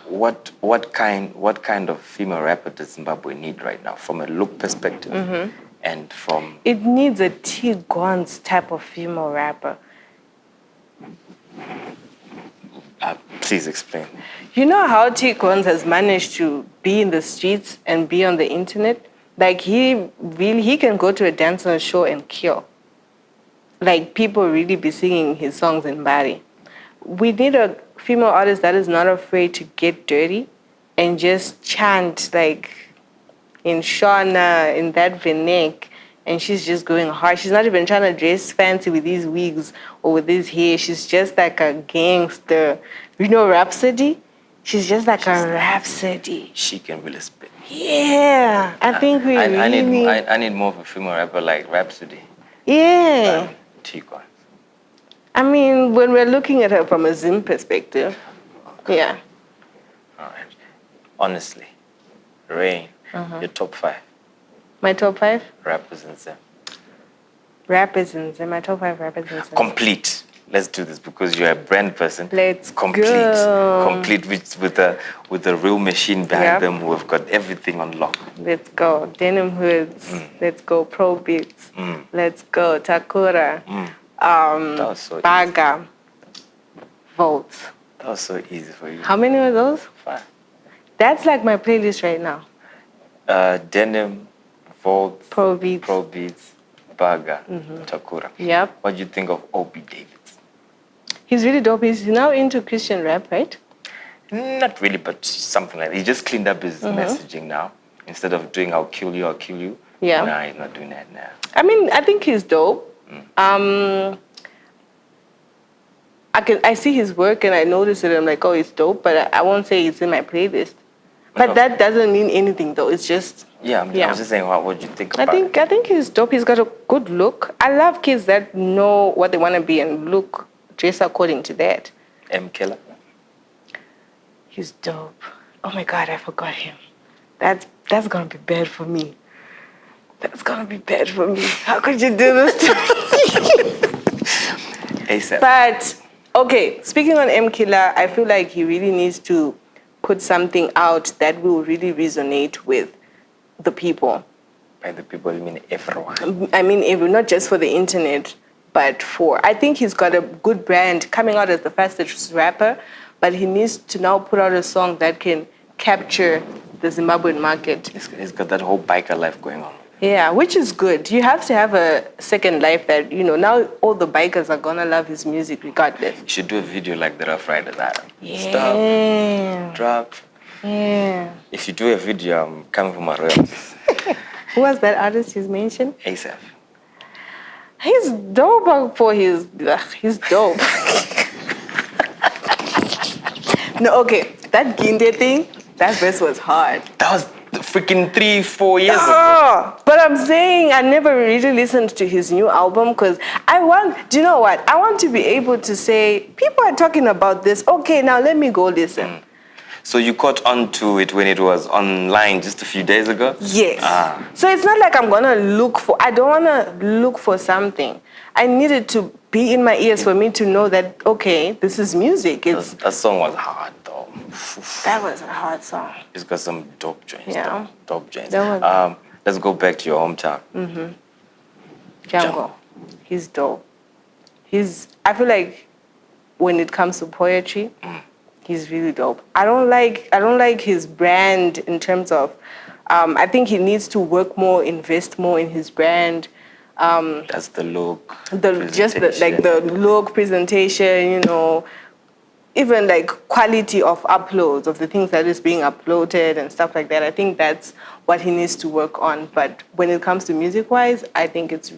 what kind of female rapper does Zimbabwe need right now, from a look perspective, and from? It needs a T. Gons type of female rapper. Please explain. You know how T. Gons has managed to be in the streets and be on the internet? Like he can go to a dancehall show and kill. Like people really be singing his songs in Bari. We need a female artist that is not afraid to get dirty and just chant like in Shona, in that Venek, and she's just going hard. She's not even trying to dress fancy with these wigs or with this hair. She's just like a gangster. You know Rhapsody? She's just like a Rhapsody. She can really spit. Yeah, I think we really... I need more of a female rapper like Rhapsody. Yeah. T-Gons. I mean, when we're looking at her from a Zim perspective, yeah. All right. Honestly, Rain, your top 5. My top 5? Rappers in Zim. Rappers in Zim. My top 5 rappers in Zim. Complete. Let's do this because you're a brand person. Let's complete. go. Complete with a real machine behind them who have got everything on lock. Let's go. Denim Hoods. Let's go. Pro Beats. Let's go. Takura. That was so Baga. Volts. That was so easy for you. How many were those? 5. That's like my playlist right now. Denim, Volt, Pro Beats. Baga, Takura. Yep. What do you think of Obi Davids? He's really dope. He's now into Christian rap, right? Not really, but something like that. He just cleaned up his messaging now. Instead of doing I'll kill you. Yeah. Nah, he's not doing that now. I mean, I think he's dope. I see his work and I notice it and I'm like, oh, it's dope, but I won't say it's in my playlist. But that doesn't mean anything though. It's just... Yeah, I was just saying, what do you think about it? I think he's dope. He's got a good look. I love kids that know what they want to be and dress according to that. M. Killer? He's dope. Oh my God, I forgot him. That's gonna be bad for me. That's gonna be bad for me. How could you do this to me? ASAP. But okay, speaking on M. Killer, I feel like he really needs to put something out that will really resonate with the people. By the people, you mean everyone? I mean, not just for the internet, but I think he's got a good brand coming out as the fastest rapper, but he needs to now put out a song that can capture the Zimbabwean market. He's got that whole biker life going on. Yeah, which is good. You have to have a second life that, now all the bikers are going to love his music regardless. You should do a video like the Rough Riders. Yeah. Stop, drop. Yeah. If you do a video, I'm coming for my royalties. Who was that artist you mentioned? ASAP. He's dope for his... he's dope. No, okay. That Ginde thing, That verse was hard. That was freaking 3-4 years ago. But I'm saying I never really listened to his new album because do you know what? I want to be able to say, people are talking about this. Okay, now let me go listen. So you caught on to it when it was online just a few days ago? Yes. So it's not like I'm going to I don't want to look for something. I needed to be in my ears for me to know that, okay, this is music. That song was hard, though. That was a hard song. It's got some dope joints. Yeah. Dope joints. Let's go back to your hometown. Django. He's dope. I feel like when it comes to poetry, he's really dope. I don't like his brand in terms of, I think he needs to work more, invest more in his brand. That's the look. The look, presentation, even like quality of uploads of the things that is being uploaded and stuff like that. I think that's what he needs to work on. But when it comes to music-wise, I think it's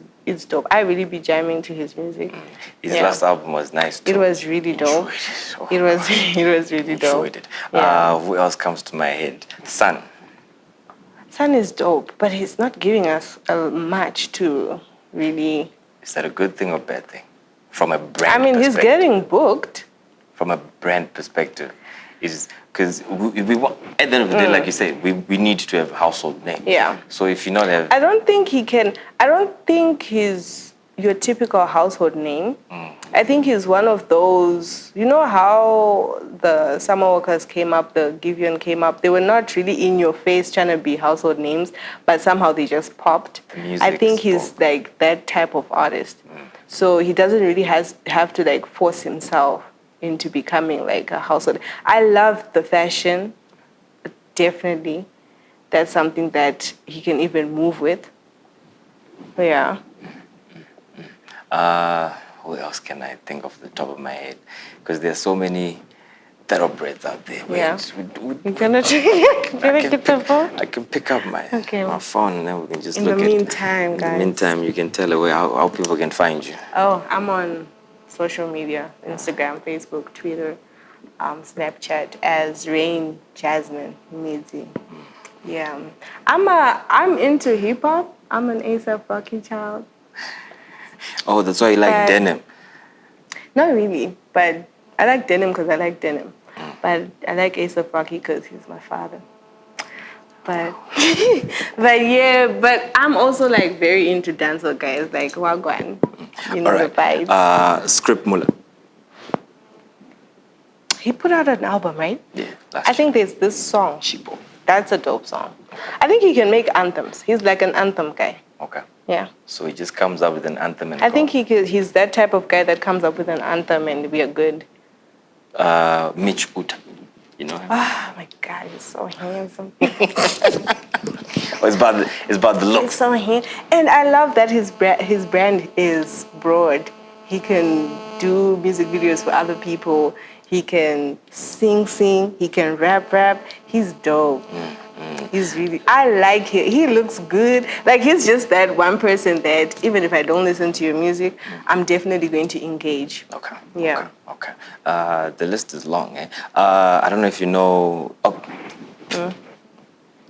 dope. I really be jamming to his music. His last album was nice too. It was really dope. It was really dope. Enjoyed it. Yeah. Who else comes to my head? Sun. Sun is dope, but he's not giving us much to really. Is that a good thing or bad thing? From a brand perspective. He's getting booked. From a brand perspective, is because we want, at the end of the day, like you said, we need to have household names. Yeah. So if you not have, I don't think he can. I don't think he's your typical household name. I think he's one of those. You know how the Summer Walkers came up, the Giveon came up. They were not really in your face trying to be household names, but somehow they just popped. I think he's like that type of artist. So he doesn't really have to like force himself into becoming like a household. I love the fashion, definitely. That's something that he can even move with. Yeah. Who else can I think off the top of my head? Because there's so many thoroughbreds out there. Yeah. You cannot get the phone? I can pick up my phone and then we can just look at it. In the meantime, you can tell away how people can find you. Oh, I'm on social media, Instagram, Facebook, Twitter, Snapchat as Jasmin Midzy. Yeah. I'm into hip hop. I'm an A$AP Rocky child. Oh, that's why you like denim. Not really, but I like denim because I like denim. But I like A$AP Rocky because he's my father. But but I'm also like very into dancehall guys like Wagwan. You know the vibes. Script Muller. He put out an album, right? Yeah. I think there's this song. Chipo. That's a dope song. I think he can make anthems. He's like an anthem guy. Okay. Yeah. So he just comes up with an anthem and I think he's that type of guy that comes up with an anthem and we are good. Mitch Uta. You know him? Oh my God, he's so handsome. It's about the look. He's so handsome. And I love that his brand is broad. He can do music videos for other people. He can sing. He can rap. He's dope. He's really, I like him. He looks good. Like he's just that one person that even if I don't listen to your music, I'm definitely going to engage. Okay. Yeah. Okay. The list is long. I don't know if you know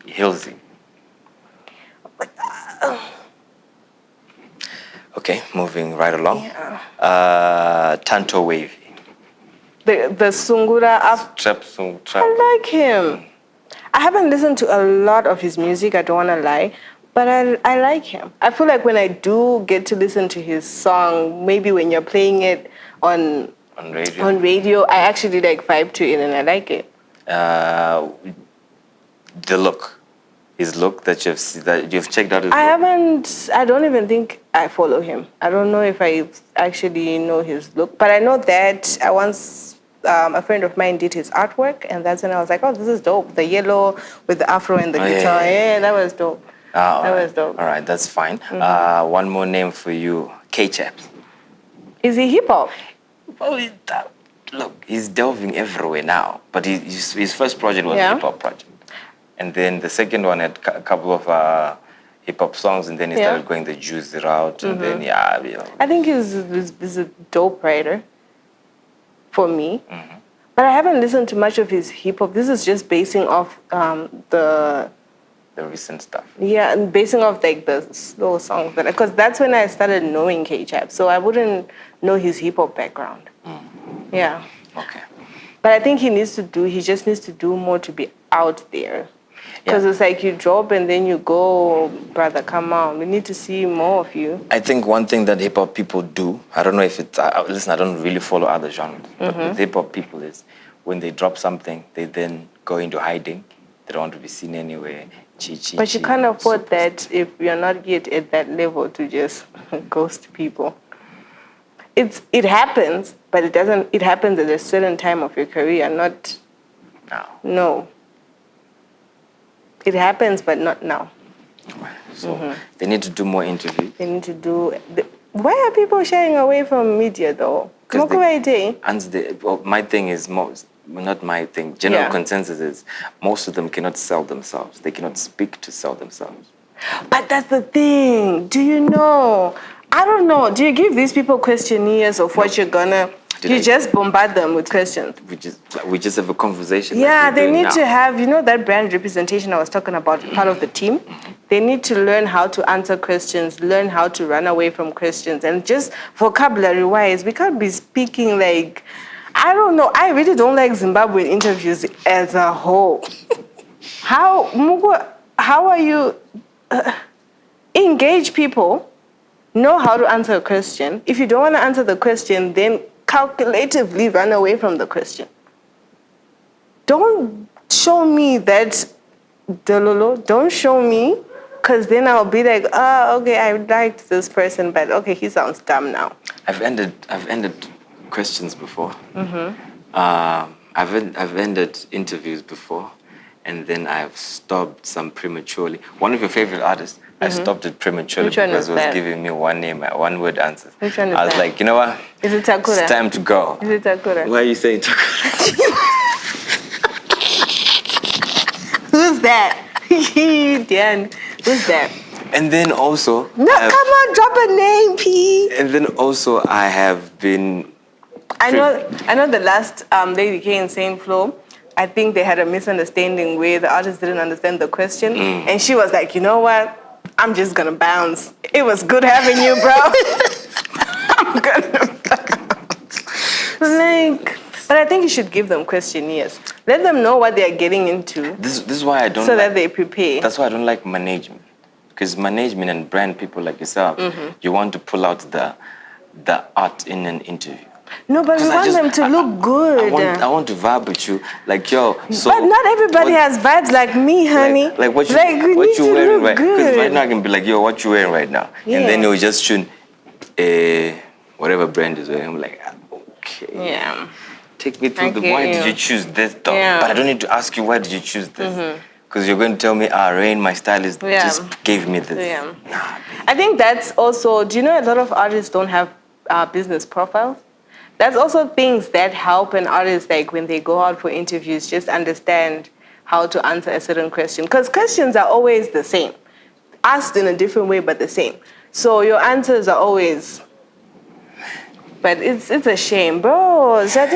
Hilsey. Okay, moving right along. Yeah. Tanto Wavy. The Sungura up. Trap. I like him. I haven't listened to a lot of his music, I don't want to lie, but I like him. I feel like when I do get to listen to his song, maybe when you're playing it on radio, I actually like vibe to it and I like it. The look. His look that you've checked out his look? I don't even think I follow him. I don't know if I actually know his look, but I know that I once a friend of mine did his artwork, and that's when I was like, oh, this is dope. The yellow with the afro and the guitar. Yeah, that was dope. That was dope. All right, that's fine. One more name for you, K-Chaps. Is he hip-hop? Well, look, he's delving everywhere now, but his first project was a hip-hop project. And then the second one had a couple of hip-hop songs, and then he started going the juicy route, and then, I think he's a dope writer. For me. But I haven't listened to much of his hip hop. This is just basing off the recent stuff. Yeah, and basing off like the slow songs, because that's when I started knowing K-Chap. So I wouldn't know his hip hop background. Yeah. Okay. But I think he just needs to do more to be out there. Because it's like you drop and then you go, brother, come on. We need to see more of you. I think one thing that hip hop people do, I don't know if it's, listen, I don't really follow other genres, but with hip hop people is when they drop something, they then go into hiding. They don't want to be seen anywhere. But you can't afford that if you're not yet at that level to just ghost people. It happens, but it happens at a certain time of your career, not now. No. It happens, but not now. So they need to do more interviews. They need to do... Why are people shying away from media, though? My thing is not my thing. General consensus is most of them cannot sell themselves. They cannot speak to sell themselves. But that's the thing. Do you know? I don't know. Do you give these people questionnaires of what you're gonna... You just bombard them with questions. We just have a conversation. Yeah, they need to have, that brand representation I was talking about, part of the team. They need to learn how to answer questions, learn how to run away from questions. And just vocabulary-wise, we can't be speaking like... I don't know. I really don't like Zimbabwean interviews as a whole. How are you... engage people, know how to answer a question. If you don't want to answer the question, then calculatively run away from the question. Don't show me that Delolo. Don't show me, because then I'll be like, okay, I liked this person, but okay, he sounds dumb now. I've ended questions before. I've ended interviews before, and then I've stopped some prematurely. One of your favorite artists, I stopped it prematurely because it was giving me one word answers. Which one is I was that? like, you know what? Is it Takura? It's time to go. Is it Takura? Why are you saying Takura? Who's that? Dan. Who's that? And then also... No, come on, drop a name, P. And then also I have been... I know the last Lady K and Saint Flo, I think they had a misunderstanding where the artist didn't understand the question. And she was like, you know what? I'm just going to bounce. It was good having you, bro. I'm going to bounce. But I think you should give them questionnaires. Let them know what they're getting into. This is why I don't that they prepare. That's why I don't like management. Because management and brand people like yourself, you want to pull out the art in an interview. No, but we want them to look good. I want to vibe with you, like yo. So but not everybody has vibes like me, honey. Like what you wearing right? Because right now I can be like, yo, what you wearing right now? Yeah. And then you'll just tune, whatever brand is wearing. I'm like, okay. Yeah. Take me through why did you choose this though? Yeah. But I don't need to ask you why did you choose this. Because you're going to tell me, Rain, my stylist just gave me this. Yeah. Nah, I think that's also. Do you know a lot of artists don't have business profiles? That's also things that help an artist, like when they go out for interviews, just understand how to answer a certain question. Because questions are always the same, asked in a different way, but the same. So your answers are always... But it's a shame, bro. There's a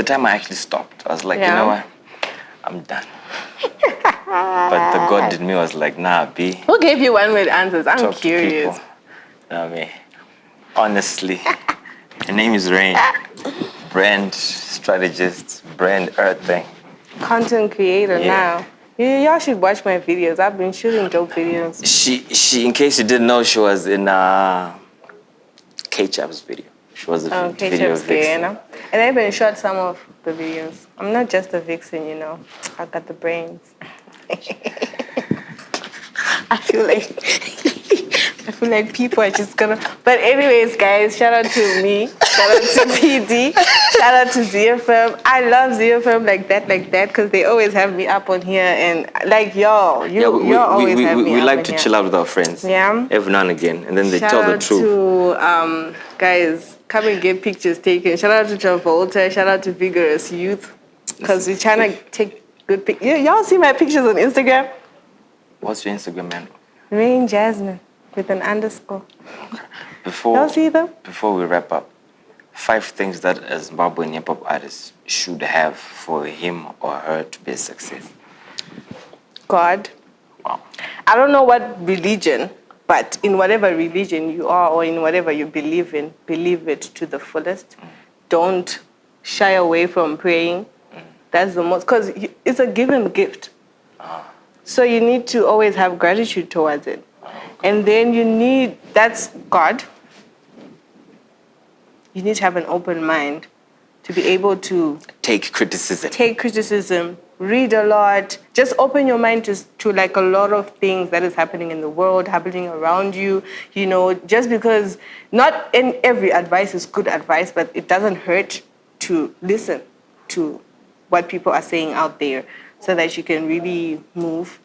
time I actually stopped. I was like, you know what? I'm done. But the God in me was like, nah, B. Who gave you one-word answers? I'm curious. No, me. Honestly. Her name is Rain. Brand strategist, brand earthing. Content creator now. Y'all should watch my videos. I've been shooting dope videos. She, in case you didn't know, she was in K-Chap's video. She was a video vixen. And I even shot some of the videos. I'm not just a vixen, I got the brains. I feel like people are just gonna... But anyways, guys, shout out to me. Shout out to PD. Shout out to ZiFM. I love ZiFM like that, because they always have me up on here. And like, y'all always have me we up like on to here. chill out with our friends. Yeah. Every now and again. And then they shout tell the out truth. To, guys, come and get pictures taken. Shout out to Travolta. Shout out to Vigorous Youth. Because we're trying to take good pictures. Y'all see my pictures on Instagram? What's your Instagram, man? Rain Jasmin with an underscore. Before, y'all see them? Before we wrap up, 5 things that a Zimbabwean hip-hop artist should have for him or her to be a success. God. Wow. I don't know what religion, but in whatever religion you are or in whatever you believe in, believe it to the fullest. Don't shy away from praying. That's the most, because it's a given gift. So you need to always have gratitude towards it. And then that's God. You need to have an open mind to be able to take criticism, read a lot, just open your mind to like a lot of things that is happening in the world, happening around you, just because not in every advice is good advice, but it doesn't hurt to listen to what people are saying out there so that you can really move.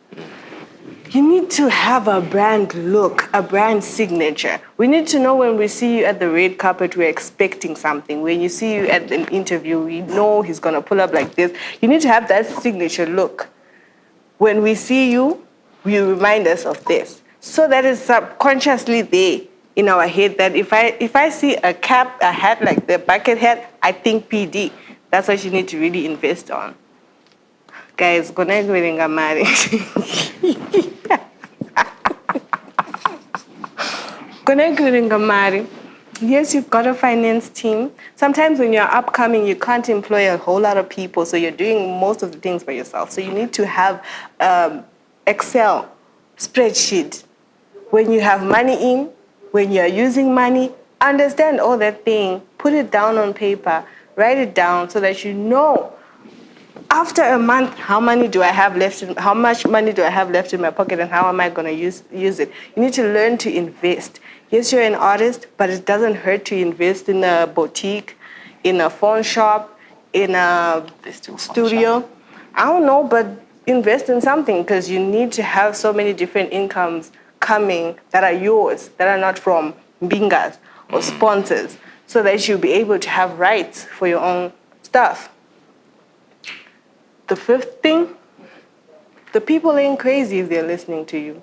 You need to have a brand look, a brand signature. We need to know when we see you at the red carpet, we're expecting something. When you see you at an interview, we know he's going to pull up like this. You need to have that signature look. When we see you, you remind us of this. So that is subconsciously there in our head that if I see a cap, a hat like the bucket hat, I think PD. That's what you need to really invest on. Guys, connect with Ngamari. Connect with Ngamari. Yes, you've got a finance team. Sometimes when you're upcoming, you can't employ a whole lot of people, so you're doing most of the things by yourself. So you need to have Excel spreadsheet. When you have money in, when you're using money, understand all that thing, put it down on paper, write it down so that you know after a month, how much money do I have left in my pocket and how am I going to use it? You need to learn to invest. Yes, you're an artist, but it doesn't hurt to invest in a boutique, in a phone shop, in a studio. I don't know, but invest in something because you need to have so many different incomes coming that are yours, that are not from bingas or sponsors, so that you'll be able to have rights for your own stuff. The 5th thing, the people ain't crazy if they're listening to you.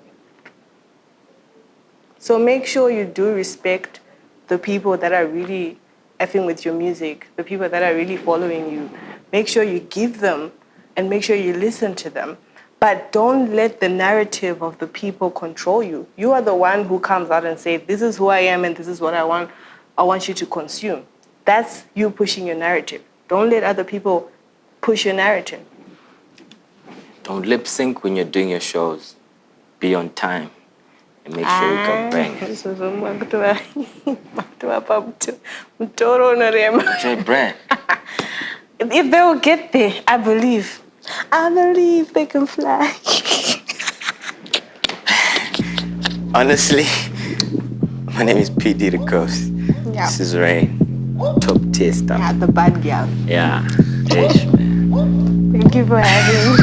So make sure you do respect the people that are really effing with your music, the people that are really following you. Make sure you give them and make sure you listen to them. But don't let the narrative of the people control you. You are the one who comes out and says, this is who I am and this is what I want you to consume. That's you pushing your narrative. Don't let other people push your narrative. Don't lip sync when you're doing your shows. Be on time and make sure you come bang. Brand. If they will get there, I believe they can fly. Honestly, my name is PDTheGhost. Yeah. This is Rain. Top tier stuff. Yeah, the bad girl. Yeah. Ish, man. Thank you for having me.